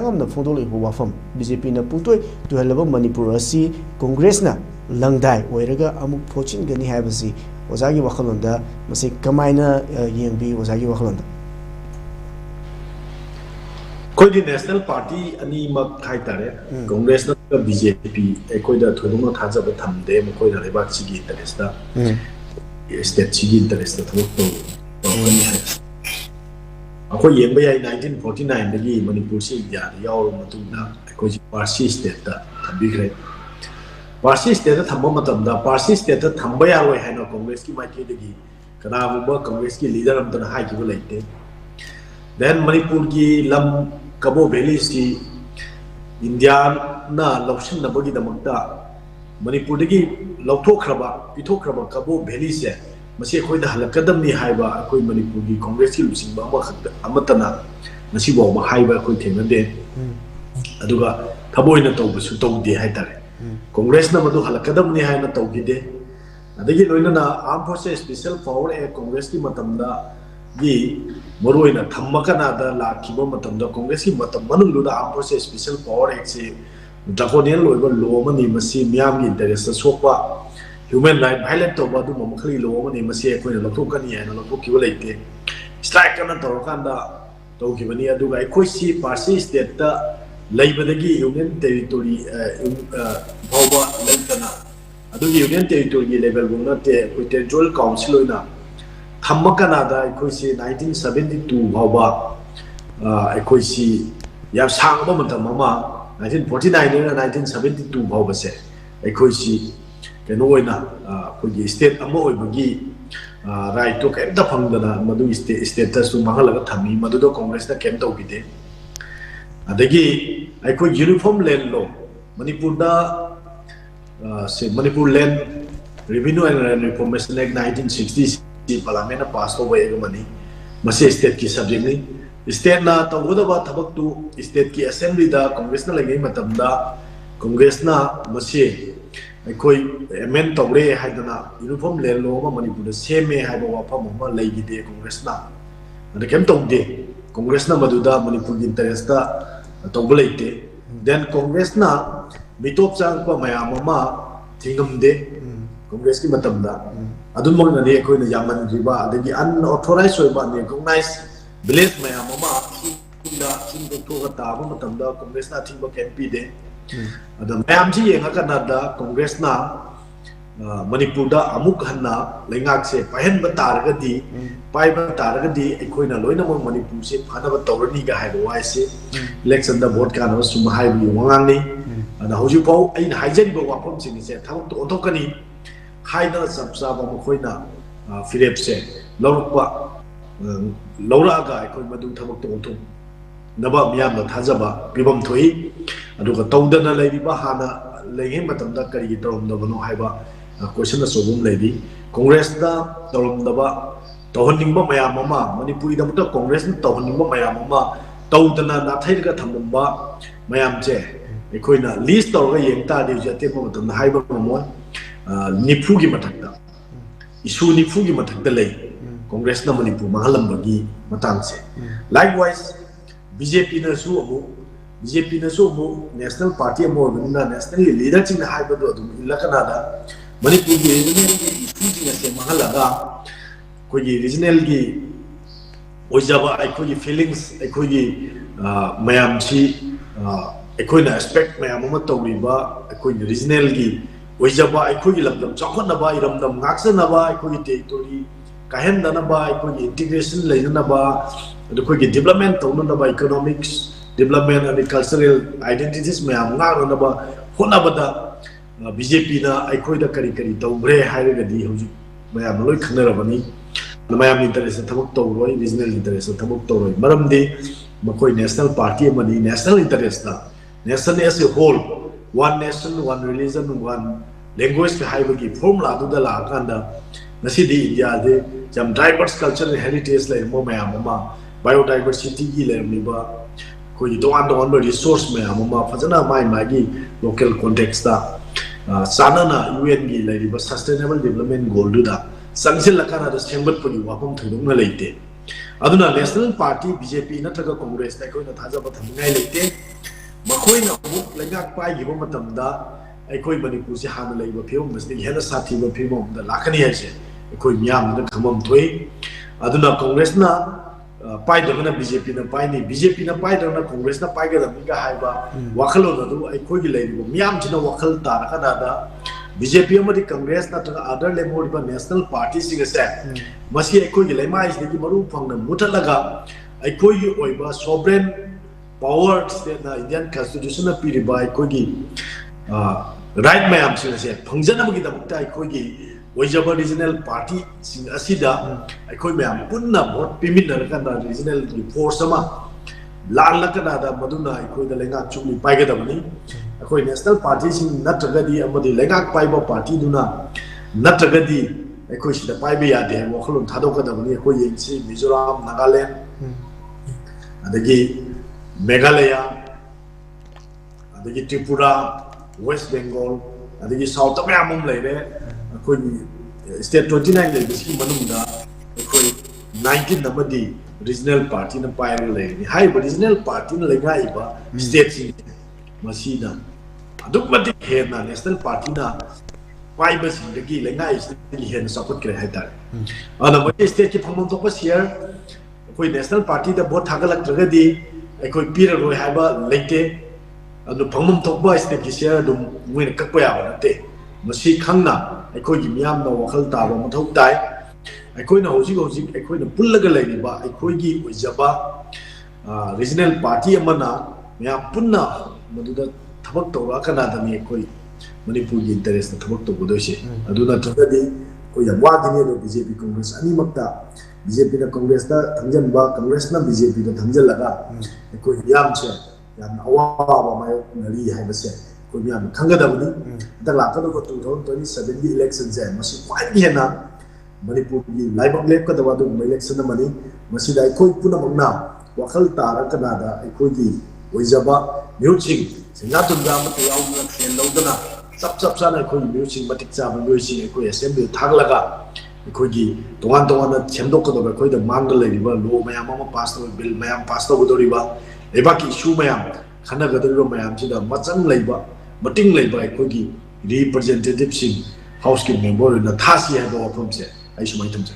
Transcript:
Amna Fondoli Wafam, BJP na Putoi, to Helaba Manipur Asi, Congress na Langdai, Weraga Amuk Pochin Gani Habasi, Wazagi Wakalanda, Masi Kamaina Yambi, Wazagi Wakalanda. Koi National Party ani mak haitare Congress na BJP ekoi da thoduno thaja ba thamde mokoi da leba chigi interest da state chigi interest da thok to kani hai akoi yemba yai 1949 dagi Manipur si ya yaw matung da ekoi Parsi state da thabigre Parsi state da thamba matam da Parsi state da thamba ya loi haina Congress ki maike dagi kana ba Congress ki leader am da hai ki laite then Manipur ki lam Cabo Valley si India na laushin na bagi damakta Manipur dagi lauthokraba pithokraba Cabo Valley se masi khoi da halakadam ni haiba khoi Manipur gi Congress ki lusing ba ma khakta amatana masi bo ma haiba khoi thengade aduga thaboina tawbusu tawde haitare Congress na madu halakadam ni haina tawgide adagi loina na Armed Forces Special Power e Congress ki matamda gi Moroina Thamakana da la Kibo Matamda Congress ki Matam Manuluda Armed Forces Special Power Act se Draconian Loiba Lomani Masi Miami interest Sopa human right violent toba du Mamakali Lomani Masi Equina Lokani and Loki Lake strike on a Torokanda Tokibani Aduga Equisi Parsi state Labor the Union Territory Boba Lentana Adu Union Territory level will not with the Joel Council na Thammakanada equisi 1972 Baba equisi Yab Sangba Matamama 1949 and 1972 Baba se equisi Kenoina Kugi state Amo Bagi right took at the Pangana Madu status to Mahalaga Tami Madudo Congress na Kento Gide Adagi I could uniform land law Manipur say Manipur Land Revenue and Reformation Act 1960s Parliament passed away money. Masi state ki subject ni state na tawuda ba thabak tu state ki assembly da Congress na lagi matam da Congress na masi koi amend tawre haidana uniform land law ma Manipur da same haiba wafam ma lagi de Congress na ada kem tawde Congress na maduda Manipur interest da tawbalaite then Congress na mitop chang pa mayam ma thingam de Congress ki matam da adun mo na ne ko na yaman riba adagi unauthorized oiba ne recognize village mayam ma kunda king to ka ta ba matam da Congress na thing ba MP de adam mayam ji yenga kana da Congress na Manipur da amuk hanna lengak se pahen ba tar ga di pai ba tar ga di ekoi na loina mo Manipur se phana ba tawrani ga hai wai se election da vote kana sum hai bi wangang ni ada hoju pau ai haijen ba wa phom sing se thang to otokani Haida Sabsaba Mokoina Philipse Lorpa Loraga I Madu Tamoto Naba Miam Tazaba Bibam Toi Aduka Tondana Lady Bahana Lay Matamda Kari Tom Novano Haiba question the Sobum Lady Congress da Torum Daba Tohonimba Mayamama Manipuri Damata Congress Tohonimba Mayamama Tondana Nathaga Tamumba Mayamche Equina List or Yenta Dijatimo Haiba Momo Nipugi matakda isu Nipugi matakda lay Congress na Manipur mahalam bagi matang se likewise BJP na su mo National Party mo na national leader ching na haiba do adum ilakana da Manipur gi regional gi Nipugi na se mahalaga ko gi regional gi ojaba ai ko gi feelings ai ko gi mayam chi ai ko na aspect mayam ma tawriba ai ko regional gi Ojaba aikoi lamdam chakona ba iramdam ngaksana ba aikoi territory kahendana ba aikoi integration leina ba aikoi development tawna ba economics development and cultural identities mayam ngana ba hona bada BJP na aikoi da kari tawbre hairaga di hoju mayam loi khnarabani mayam interest thamuk tawroi regional interest thamuk tawroi maramdi makoi national party amani national interest na nation as a whole one nation, one religion, one language ki formula du da la kanda nasi di India de jam diverse culture and heritage like mo mayam ma biodiversity gi le mi ba ko yi do an resource mayam ma fajana mai gi local context da sanana UN gi le ba sustainable development goal du da sangsil la kana da sembat puri wa pom thudung na leite aduna national party BJP na taga congress ta ko na thaja ba thangai leite ꯑꯩꯈꯣꯏꯅ ꯑꯃꯨꯛ ꯂꯩꯉꯥꯛ ꯄꯥꯏꯈꯤꯕ ꯃꯇꯝꯗ ꯑꯩꯈꯣꯏ ꯃꯅꯤꯄꯨꯔꯁꯦ ꯍꯥꯟꯅ ꯂꯩꯕ ꯐꯤꯕꯝ ꯑꯁꯤꯗꯒꯤ ꯍꯦꯟꯅ ꯁꯥꯊꯤꯕ ꯐꯤꯕꯝ ꯑꯃꯗ ꯂꯥꯛꯀꯅꯤ ꯍꯥꯏꯕꯁꯦ ꯑꯩꯈꯣꯏ ꯃꯤꯌꯥꯝꯗꯨꯅ ꯈꯪꯐꯝ ꯊꯣꯛꯏ ꯑꯗꯨꯅ ꯀꯣꯡꯒ꯭ꯔꯦꯁꯅ ꯄꯥꯏꯗ꯭ꯔꯒꯅ ꯕꯤꯖꯦꯄꯤꯅ ꯄꯥꯏꯅꯤ ꯕꯤꯖꯦꯄꯤꯅ ꯄꯥꯏꯗ꯭ꯔꯒꯅ ꯀꯣꯡꯒ꯭ꯔꯦꯁꯅ ꯄꯥꯏꯒꯗꯕꯅꯤꯒ ꯍꯥꯏꯕ ꯋꯥꯈꯜꯂꯣꯟ ꯑꯗꯨ ꯑꯩꯈꯣꯏꯒꯤ ꯂꯩꯔꯤꯕ ꯃꯤꯌꯥꯝꯁꯤꯅ ꯋꯥꯈꯜ ꯇꯥꯔꯀꯥꯟꯗ ꯕꯤꯖꯦꯄꯤ ꯑꯃꯗꯤ ꯀꯣꯡꯒ꯭ꯔꯦꯁ ꯅꯠꯇ꯭ꯔꯒ ꯑꯗꯔ ꯂꯦꯝꯍꯧꯔꯤꯕ ꯅꯦꯁꯅꯦꯜ ꯄꯥꯔꯇꯤꯁꯤꯡ ꯑꯁꯦ ꯃꯁꯤ ꯑꯩꯈꯣꯏꯒꯤ ꯂꯩꯃꯥꯏꯁꯤꯗꯒꯤ ꯃꯔꯨ ꯐꯪꯅ ꯃꯨꯊꯠꯂꯒ ꯑꯩꯈꯣꯏꯒꯤ ꯑꯣꯏꯕ ꯁꯣꯚꯔꯦꯟ ꯄꯋꯥꯔ ꯁ꯭ꯇꯦꯠꯅ ꯏꯟꯗꯤꯌꯟ ꯀꯟꯁꯇꯤꯇ꯭ꯌꯨꯁꯟꯅ ꯄꯤꯔꯤꯕ ꯑꯩꯈꯣꯏꯒꯤ ꯔꯥꯏꯠ ꯃꯌꯥꯝꯁꯤꯡ ꯑꯁꯦ ꯐꯪꯖꯅꯕꯒꯤꯗꯃꯛꯇ ꯑꯩꯈꯣꯏꯒꯤ ꯑꯣꯏꯖꯕ ꯔꯤꯖꯅꯦꯜ ꯄꯥꯔꯇꯤꯁꯤꯡ ꯑꯁꯤꯗ ꯑꯩꯈꯣꯏ ꯃꯌꯥꯝ ꯄꯨꯟꯅ ꯚꯣꯠ ꯄꯤꯃꯤꯟꯅꯔꯀꯥꯟꯗ ꯔꯤꯖꯅꯦꯜꯒꯤ ꯐꯣꯔꯁ ꯑꯃ ꯂꯥꯜꯂꯀꯥꯟꯗ ꯃꯗꯨꯅ ꯑꯩꯈꯣꯏꯗ ꯂꯩꯉꯥꯛ ꯆꯨꯝꯅꯤ ꯄꯥꯏꯒꯗꯕꯅꯤ ꯑꯩꯈꯣꯏ ꯅꯦꯁꯅꯦꯜ ꯄꯥꯔꯇꯤꯁꯤꯡ ꯅꯠꯇ꯭ꯔꯒꯗꯤ ꯑꯃꯗꯤ ꯂꯩꯉꯥꯛ ꯄꯥꯏꯕ ꯄꯥꯔꯇꯤꯗꯨꯅ ꯅꯠꯇ꯭ꯔꯒꯗꯤ ꯑꯩꯈꯣꯏ ꯁꯤꯗ ꯄꯥꯏꯕ ꯌꯥꯗꯦ ꯍꯥꯏꯕ ꯋꯥꯈꯜꯂꯣꯟ ꯊꯥꯗꯣꯛꯀꯗꯕꯅꯤ ꯑꯩꯈꯣꯏ ꯌꯦꯡꯁꯤ ꯃꯤꯖꯣꯔꯥꯝ ꯅꯥꯒꯥꯂꯦꯟ ꯑꯗꯒꯤ ꯃꯦꯘꯥꯂꯌꯥ ꯑꯗꯒꯤ ꯇ꯭ꯔꯤꯄꯨꯔꯥ ꯋꯦꯁ ꯕꯦꯡꯒꯣꯜ ꯑꯗꯒꯤ ꯁꯥꯎꯠꯇ ꯃꯌꯥꯝ ꯑꯃ ꯂꯩꯔꯦ ꯑꯩꯈꯣꯏꯒꯤ ꯁ꯭ꯇꯦꯠ 29 ꯂꯩꯕꯁꯤꯒꯤ ꯃꯅꯨꯡꯗ ꯑꯩꯈꯣꯏ 19 ꯑꯃꯗꯤ ꯔꯤꯖꯅꯦꯜ ꯄꯥꯔꯇꯤꯅ ꯄꯥꯏꯔꯒ ꯂꯩꯔꯤꯅꯤ ꯍꯥꯏꯔꯤꯕ ꯔꯤꯖꯅꯦꯜ ꯄꯥꯔꯇꯤꯅ ꯂꯩꯉꯥꯛꯏꯕ ꯁ꯭ꯇꯦꯠꯁꯤꯡ ꯃꯁꯤꯅ ꯑꯗꯨꯛꯀꯤ ꯃꯇꯤꯛ ꯍꯦꯟꯅ ꯅꯦꯁꯅꯦल पार्टीना पाइबसिंदगी लेंगाइसिदगी हेन सपोर्ट हाइतारे अना मई स्टेट की फंगम थोप शेयर अखोई नेशनल पार्टी दा वोट थागलक्त्रगदी अखोई पिररोय हाइबा लेते अनु फंगम थोप स्टेट की शेयर दुम मुइन कक्पा याबा नते मसी खंगना अखोई की मियाम दा वखल ताबा मथौ ताई अखोई ना होजिक होजिक अखोई ना पुल्लगा लेरिबा अखोई की ओइजबा रीजनल पार्टी अमना मियाम पुन्ना मदुदा थबक तौरा कनादनी अखोई मणिपुर की इंटरेस्ट थबक तौगदोइसे अदुना थगदी कोई याम वागिने दो बीजेपी कांग्रेस अनिमक्ता बीजेपी ना कांग्रेस दा थंजनबा कांग्रेस ना बीजेपी दा थंजलगा अखोई यामसे याम अवाबा मायो नरी हाइबसे कोई याम खंगदबनी दा लाकदो 2027 की इलेक्शन से मसी क्वाइट हेना मणिपुर की लाइबक लेप कदवा दो इलेक्शन मनी मसी दा अखोई पुनमना वखल तारा कनादा अखोई की ओइजबा म्यूजिक सिंगा तुंगा मत याउना खेल लौदना सब साना अखोई म्यूजिक मतिक चाबा लोइसि अखोई असेंबली थागलगा अखोई की तोवान तोवान सेमदोकदबा अखोई दा मांग लेरिबा लो मयाम अमा पास तो बिल मयाम पास तो गदोरिबा लेबा की इशू मयाम खाना गदोरिबा मयाम सिदा मचंग लेबा मटिंग लेबा अखोई की रिप्रेजेंटेटिव सिंग हाउस की मेंबर ना थासी है वफम से आई सुमाई थमसे